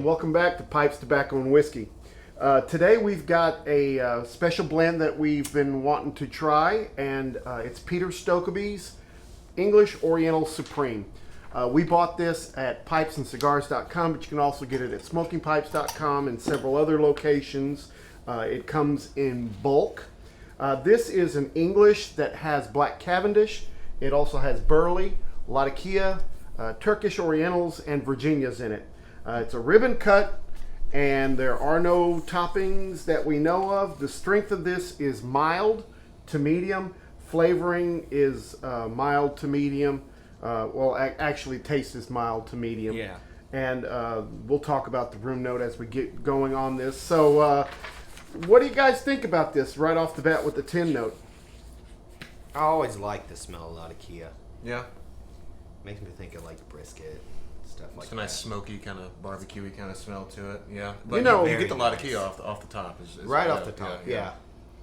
welcome back to Pipes, Tobacco, and Whiskey. Today we've got a special blend that we've been wanting to try, and it's Peter Stokkebye's English Oriental Supreme. We bought this at pipesandscigars.com, but you can also get it at smokingpipes.com and several other locations. It comes in bulk. This is an English that has Black Cavendish. It also has Burley, Latakia, Turkish Orientals, and Virginias in it. It's a ribbon cut, and there are no toppings that we know of. The strength of this is mild to medium. Flavoring is mild to medium. Actually, taste is mild to medium. Yeah. And we'll talk about the room note as we get going on this. So, what do you guys think about this right off the bat with the tin note? I always like the smell of Latakia. Yeah. Makes me think of like brisket, stuff like It's that. a nice smoky kind of barbecue-y kind of smell to it. Yeah. But You know- you get the Very Latakia off the top. Right off the top, yeah.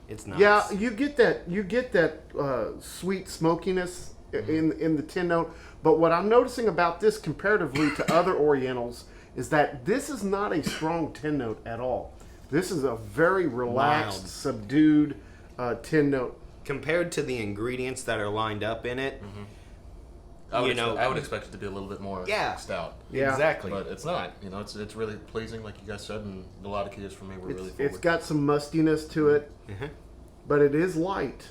It's nice. Yeah, you get that sweet smokiness in the tin note. But what I'm noticing about this comparatively to other Orientals is that this is not a strong tin note at all. This is a very relaxed, Mild. subdued tin note. Compared to the ingredients that are lined up in it, I would, you know, I would expect it to be a little bit more stout. Yeah. exactly. But it's not. You know, it's really pleasing, like you guys said, and the Latakias for me were really forward. It's got some mustiness to it, but it is light.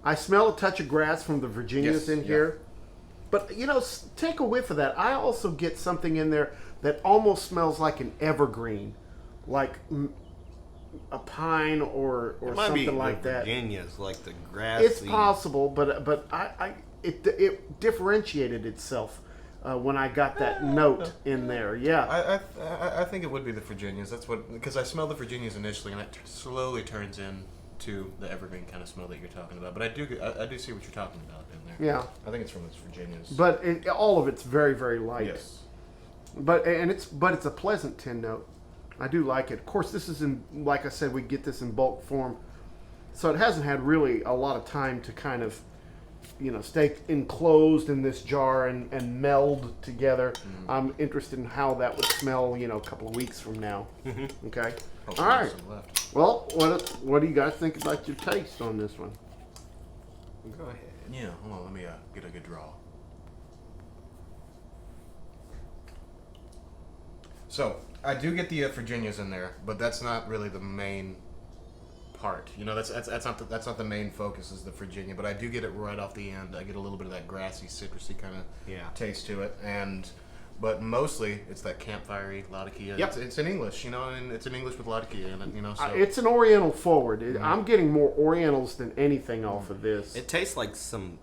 I smell a touch of grass from the Virginias Yes, in yeah. here. But, take a whiff of that. I also get something in there that almost smells like an evergreen, like a pine or it might be something like the that. Virginias, like the grassy. It's possible, but it differentiated itself when I got that note in there. Yeah. I think it would be the Virginias. That's what, because I smell the Virginias initially, and it slowly turns into the evergreen kind of smell that you're talking about. But I do see what you're talking about in there. Yeah. I think it's from those Virginias. But all of it's very, very light. Yes. But it's a pleasant tin note. I do like it. Of course, this is like I said, we get this in bulk form, so it hasn't had really a lot of time to kind of, stay enclosed in this jar and meld together. I'm interested in how that would smell, a couple of weeks from now. Okay. Hopefully All right. there's some left. Well, what do you guys think about your taste on this one? Go ahead. Yeah, hold on, let me get a good draw. So, I do get the Virginias in there, but that's not really the main part. That's not the main focus is the Virginia, but I do get it right off the end. I get a little bit of that grassy, citrusy kind of taste to it, but mostly it's that campfire-y Latakia. Yep. It's in English, and it's in English with Latakia in it, so. It's an Oriental forward. I'm getting more Orientals than anything off of this. It tastes like some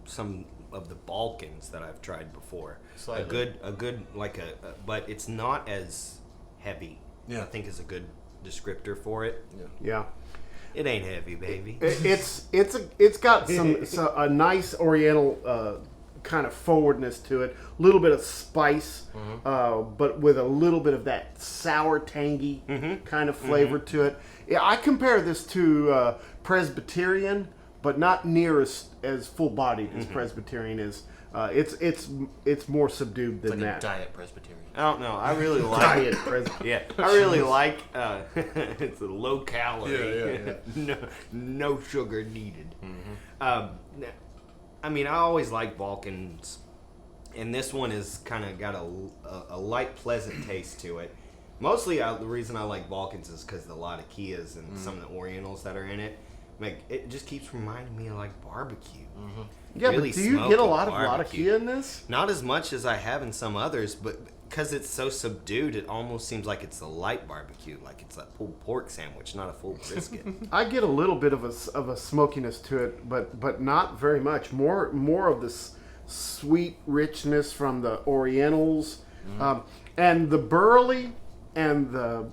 of the Balkans that I've tried before. Slightly. A good but it's not as heavy. Yeah. I think is a good descriptor for it. Yeah. It ain't heavy, baby. It's got a nice Oriental kind of forwardness to it. A little bit of spice, but with a little bit of that sour, tangy kind of flavor to it. Yeah, I compare this to Presbyterian, but not near as full-bodied as Presbyterian is. It's more subdued than It's like that. a diet Presbyterian. I don't know. I really like Diet Presbyterian. Yeah, I really like. It's a low calorie. Yeah. no sugar needed. I mean, I always like Balkans, and this one is kind of got a light, pleasant taste to it. Mostly, the reason I like Balkans is because the Latakias and some of the Orientals that are in it. It just keeps reminding me of like barbecue. Yeah, Really but do you get a lot of smoky barbecue. Latakia in this? Not as much as I have in some others, but because it's so subdued, it almost seems like it's a light barbecue, like it's a pulled pork sandwich, not a full brisket. I get a little bit of a smokiness to it, but not very much. More of this sweet richness from the Orientals, and the Burley and the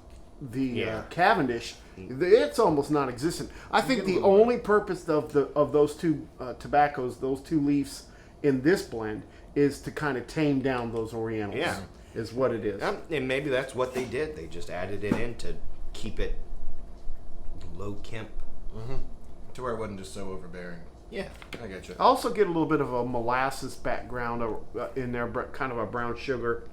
Cavendish. It's almost non-existent. I think the only purpose of those two tobaccos, those two leaves in this blend, is to kind of tame down those Orientals. Yeah. Is what it is. And maybe that's what they did. They just added it in to keep it low Kemp. To where it wasn't just so overbearing. Yeah. I get you. I also get a little bit of a molasses background in there, kind of a brown sugar.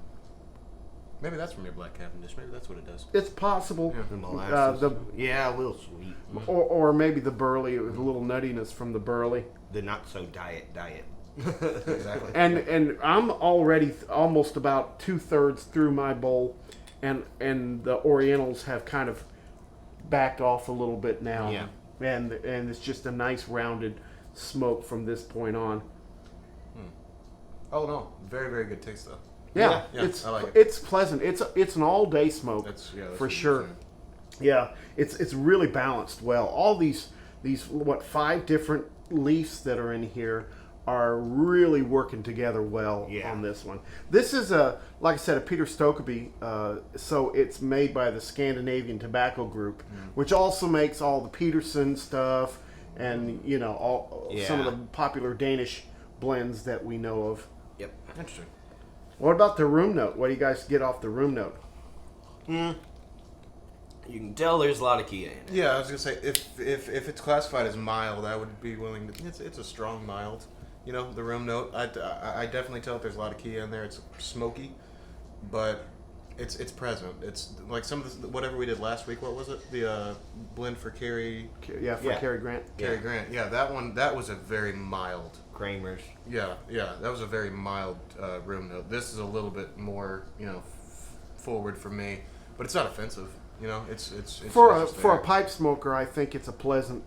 Maybe that's from your black Cavendish. Maybe that's what it does. It's possible. Yeah. The molasses. Yeah, a little sweet. Or maybe the burley, with a little nuttiness from the burley. The not so diet. Exactly. And I'm already almost about 2/3 through my bowl, and the Orientals have kind of backed off a little bit now. Yeah. And it's just a nice rounded smoke from this point on. Oh no, very very good taste though. Yeah, Yeah, it's I like it. it's pleasant. It's an all day smoke. That's for what sure. I'm saying. Yeah, it's really balanced well. All these 5 different leaves that are in here are really working together well Yeah. on this one. This is like I said, a Peter Stokkebye, so it's made by the Scandinavian Tobacco Group, which also makes all the Peterson stuff and some of Yeah. the popular Danish blends that we know of. Yep. Interesting. What about the room note? What do you guys get off the room note? You can tell there's a lot of Kia in it. Yeah, I was gonna say if it's classified as mild, I would be willing to. It's a strong mild. You know, the room note. I definitely tell if there's a lot of Kia in there. It's smoky, but it's present. It's like some of the, whatever we did last week. What was it? The blend for Cary Yeah, for Yeah. Cary Grant. Cary Grant. Yeah, that one. That was a very mild. Kramer's. Yeah, that was a very mild room note. This is a little bit more, forward for me, but it's not offensive. It's For just a there. pipe smoker, I think it's a pleasant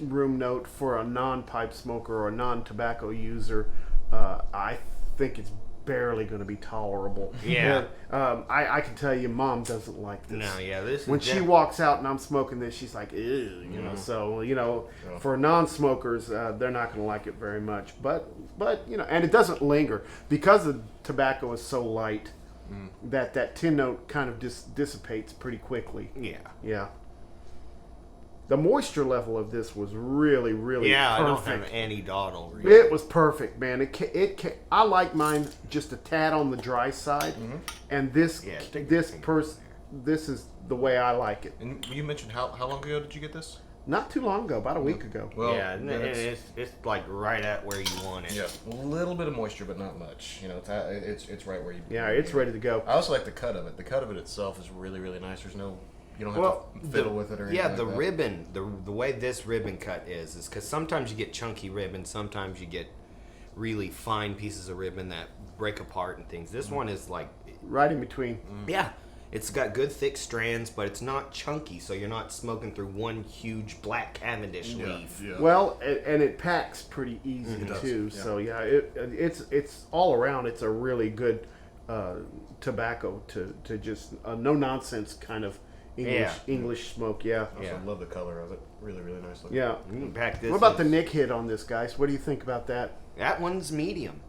room note. For a non-pipe smoker or a non-tobacco user, I think it's barely going to be tolerable. Yeah. I can tell you, Mom doesn't like this. No, yeah, this is When she walks out and I'm smoking this, she's like, ew, So for non-smokers, they're not going to like it very much. But and it doesn't linger because the tobacco is so light. That tin note kind of dissipates pretty quickly. Yeah. Yeah. The moisture level of this was really, really Yeah, I don't perfect. have any dawdle. Really. It was perfect, man. I like mine just a tad on the dry side, and this Yeah, stick your finger in this is the way I like it. And you mentioned how long ago did you get this? Not too long ago, about a week ago. Well, yeah, and it's like right at where you want it. yeah, a little bit of moisture, but not much. It's right where you. Yeah, it's ready to go. I also like the cut of it. The cut of it itself is really really nice. You don't have Well, to fiddle with it or anything. Yeah, the like that. ribbon, the way this ribbon cut is because sometimes you get chunky ribbon, sometimes you get really fine pieces of ribbon that break apart and things. This one is like, Right in between. yeah, it's got good thick strands, but it's not chunky, so you're not smoking through one huge black Cavendish leaf. Yeah. Well, and it packs pretty easy does, too. yeah. So yeah, it's all around. It's a really good tobacco to just no nonsense kind of English smoke. Yeah, I also love the color of it. Really really nice looking. yeah. You can pack this. What about the in- nick hit on this, guys? What do you think about that? That one's medium.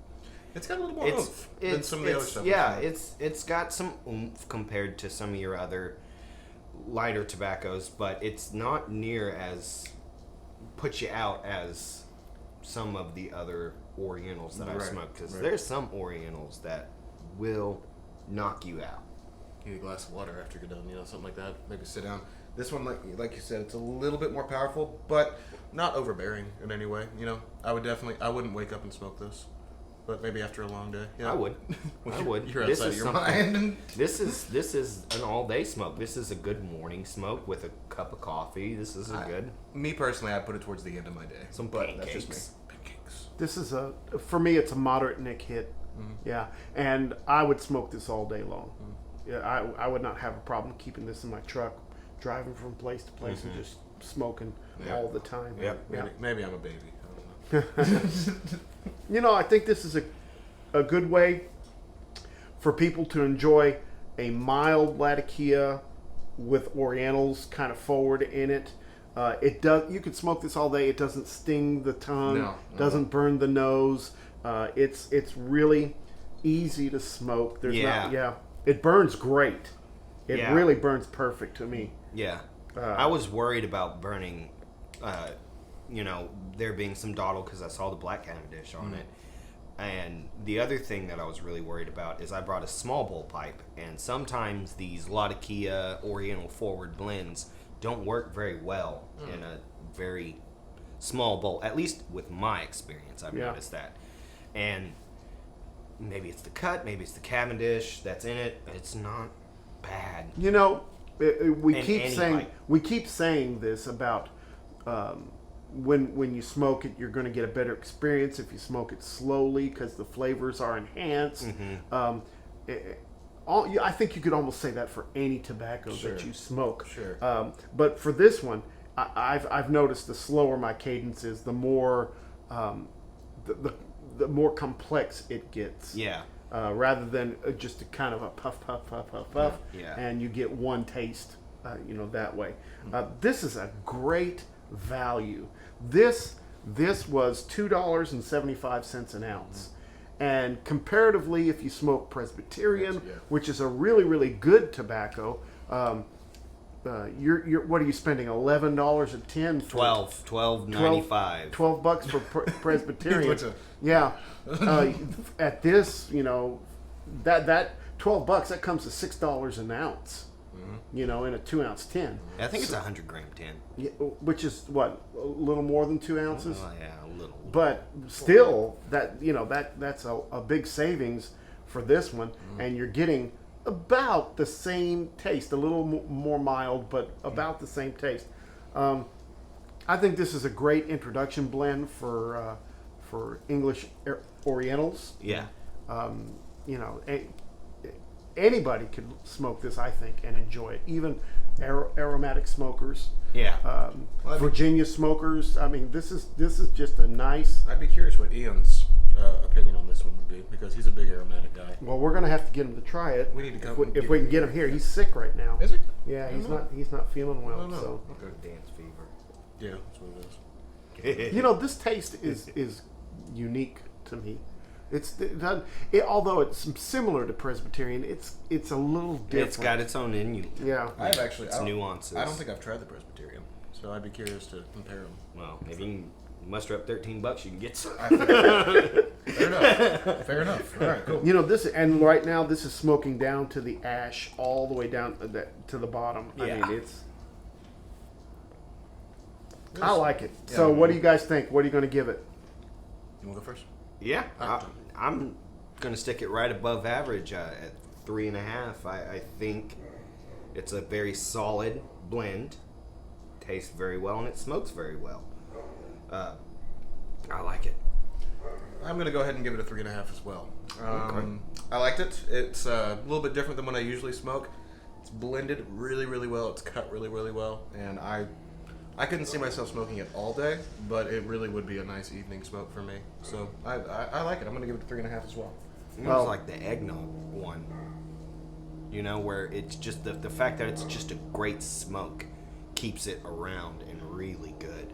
It's got a little more It's oomph than some of the other stuff. Yeah, it's got some oomph compared to some of your other lighter tobaccos, but it's not near as put you out as some of the other Orientals that I've Right, smoked. Because right. there's some Orientals that will knock you out. Get a glass of water after you're done, something like that. Maybe sit down. This one, like you said, it's a little bit more powerful, but not overbearing in any way. I wouldn't wake up and smoke this, but maybe after a long day. I would. I would. You're This outside is of your something- mind. This is an all day smoke. This is a good morning smoke with a cup of coffee. This is a good. Me personally, I put it towards the end of my day. Some but that's just me. pancakes. Pancakes. This is for me, it's a moderate nick hit. Yeah, and I would smoke this all day long. Yeah, I would not have a problem keeping this in my truck, driving from place to place and just smoking Yeah. all the time. Yep. Yeah. Maybe I'm a baby. I don't know. I think this is a good way for people to enjoy a mild Latakia with Orientals kind of forward in it. You could smoke this all day. It doesn't sting the tongue. No. Doesn't burn the nose. It's really easy to smoke. It burns great. It Yeah. really burns perfect to me. Yeah. I was worried about burning, there being some dawdle because I saw the black Cavendish on it. And the other thing that I was really worried about is I brought a small bowl pipe, and sometimes these Latakia Oriental forward blends don't work very well in a very small bowl, at least with my experience. I've Yeah. noticed that. And maybe it's the cut, maybe it's the Cavendish that's in it. It's not bad. You know, we And keep any saying bite. this about when you smoke it, you're going to get a better experience if you smoke it slowly because the flavors are enhanced. I think you could almost say that for any tobacco Sure. that you smoke. Sure. But for this one, I've noticed the slower my cadence is, the more the more complex it gets. Yeah. Rather than just a kind of a puff, puff, puff, puff, puff, Yeah. and you get one taste, that way. This is a great value. This was $2.75 an ounce, and comparatively, if you smoke Presbyterian, Yes, yeah. which is a really, really good tobacco, you're what are you spending? $11 a tin? For $12.95. $12 for Presbyterian. What's a- Yeah. At this, that $12 that comes to $6 an ounce. In a 2-ounce tin. I think it's a 100-gram tin. Yeah, which is what, a little more than 2 ounces. Oh, yeah, a little. But still, that's a big savings for this one, and you're getting about the same taste, a little more mild, but about the same taste. I think this is a great introduction blend for English Orientals. Yeah. Anybody could smoke this, I think, and enjoy it. Even aromatic smokers, Yeah. Virginia smokers. I mean, this is just a nice. I'd be curious what Ian's opinion on this one would be, because he's a big aromatic guy. Well, we're gonna have to get him to try it. We need to if come if we can get him here. He's sick right now. Is he? Yeah, he's not feeling well. No. So Okay. Dance fever. Yeah, that's what it is. this taste is unique to me. Although it's similar to Presbyterian, it's a little different. It's got its own Yeah. I've actually It's nuances. I don't think I've tried the Presbyterian, so I'd be curious to compare them. Well, if you can muster up $13, you can get some. Fair enough. Fair enough. All right, cool. This, and right now this is smoking down to the ash, all the way down to the bottom. I Yeah. mean, I like it. So, what do you guys think? What are you going to give it? You want to go first? Yeah, I'm going to stick it right above average at 3.5. I think it's a very solid blend. Tastes very well and it smokes very well. I like it. I'm going to go ahead and give it a 3.5 as well. Okay. I liked it. It's a little bit different than when I usually smoke. It's blended really, really well. It's cut really, really well. And I couldn't see myself smoking it all day, but it really would be a nice evening smoke for me. So I like it. I'm going to give it a 3.5 as well. It was like the eggnog one. Where it's just the fact that it's just a great smoke keeps it around and really good.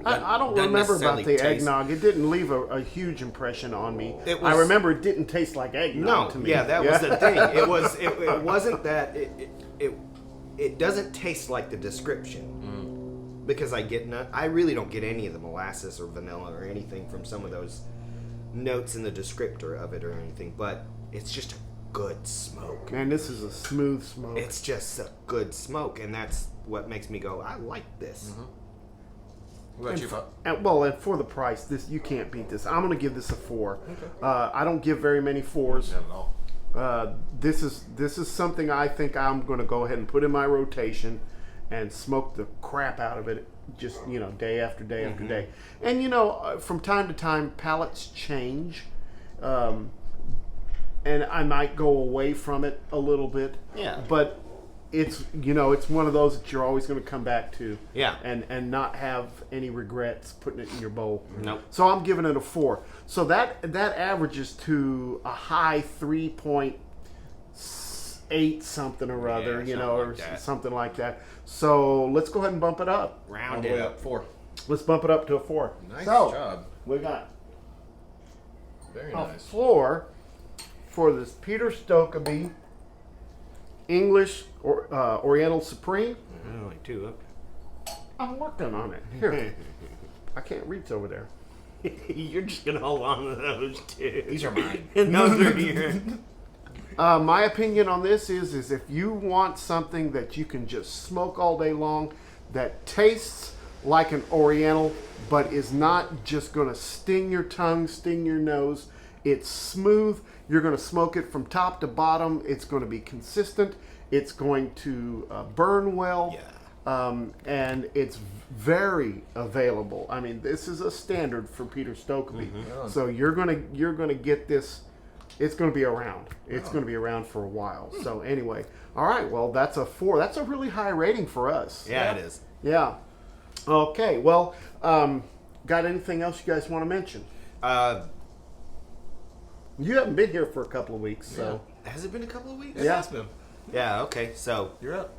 I don't Doesn't remember about necessarily the taste- eggnog. It didn't leave a huge impression on me. It I was- remember it didn't taste like eggnog No, to me. yeah, that was the thing. It wasn't that it doesn't taste like the description because I really don't get any of the molasses or vanilla or anything from some of those notes in the descriptor of it or anything, but it's just a good smoke. Man, this is a smooth smoke. It's just a good smoke, and that's what makes me go, I like this. What about you, Bob? And for the price, you can't beat this. I'm going to give this a 4. I don't give very many 4s. Not at all. This is something I think I'm going to go ahead and put in my rotation and smoke the crap out of it, just day after day after day. And from time to time, palates change, and I might go away from it a little bit. Yeah. But it's one of those that you're always going to come back to. Yeah. And not have any regrets putting it in your bowl. Nope. So I'm giving it a 4. So that averages to a high 3.8 something or other, something or like that. something like that. So let's go ahead and bump it up. All Round the it way up. up 4. Let's bump it up to a 4. Nice so, job. We got Very a nice. 4 for this Peter Stokkebye English Oriental Supreme. Only 2 up. I'm working on it. Here. I can't reach over there. You're just gonna hold on to those 2. These are mine. And those are yours. My opinion on this is if you want something that you can just smoke all day long, that tastes like an Oriental, but is not just going to sting your tongue, sting your nose. It's smooth. You're going to smoke it from top to bottom. It's going to be consistent. It's going to burn well. Yeah. And it's very available. I mean, this is a standard for Peter Stokkebye. So you're gonna get this. It's gonna be around. It's gonna be around for a while. So anyway, all right. Well, that's a 4. That's a really high rating for us. Yeah, it is. Yeah. Okay. Well, got anything else you guys want to mention? You haven't been here for a couple of weeks, so Has it been a couple of weeks? Yeah. It's been. Yeah. Okay. So, You're up.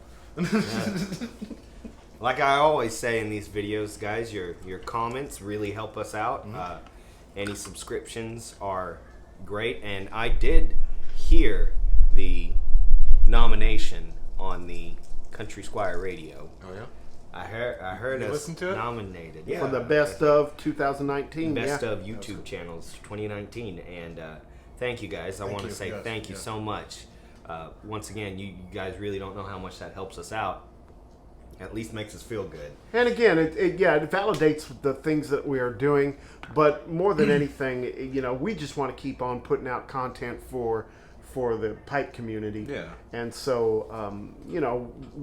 like I always say in these videos, guys, your comments really help us out. Any subscriptions are great, and I did hear the nomination on the Country Squire Radio. Oh yeah. I heard You us listened to it? nominated. for the best of 2019. Best yeah. of YouTube channels 2019, and thank you guys. I want to you, say yes, thank you yeah. so much. Once again, you guys really don't know how much that helps us out. At least makes us feel good. And again, it validates the things that we are doing, but more than anything, we just want to keep on putting out content for the pipe community. Yeah. And so,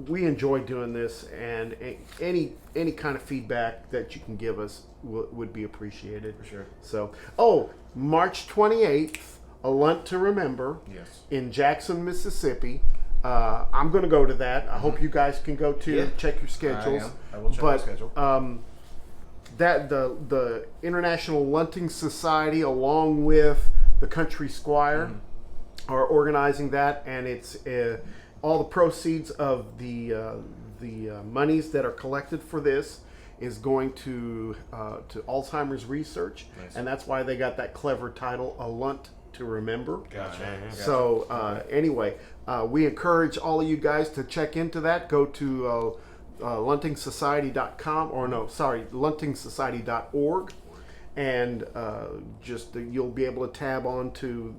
we enjoy doing this, and any kind of feedback that you can give us would be appreciated. For sure. So, March 28th, a Lunt to Remember. Yes. In Jackson, Mississippi. I'm going to go to that. I hope you guys can go too. Yeah. Check your schedules. I will check my schedule. That the International Lunting Society, along with the Country Squire, are organizing that, and it's all the proceeds of the monies that are collected for this is going to Alzheimer's research, Nice. and that's why they got that clever title, A Lunt to Remember. Gotcha. So anyway, we encourage all of you guys to check into that. Go to luntingsociety.com luntingsociety.org, and you'll be able to tab on to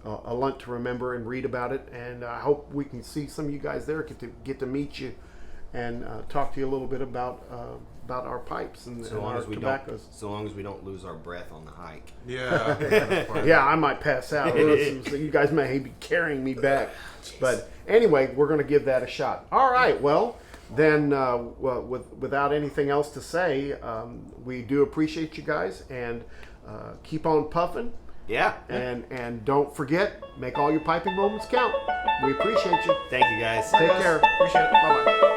A Lunt to Remember and read about it. And I hope we can see some of you guys there, get to meet you, and talk to you a little bit about our pipes and our tobaccos. So long as we don't lose our breath on the hike. Yeah. Yeah, I might pass out. So you guys may be carrying me back. But anyway, we're going to give that a shot. All right. Well, then, without anything else to say, we do appreciate you guys, and keep on puffing. Yeah. And don't forget, make all your piping moments count. We appreciate you. Thank you guys. Take care. Appreciate it. Bye bye.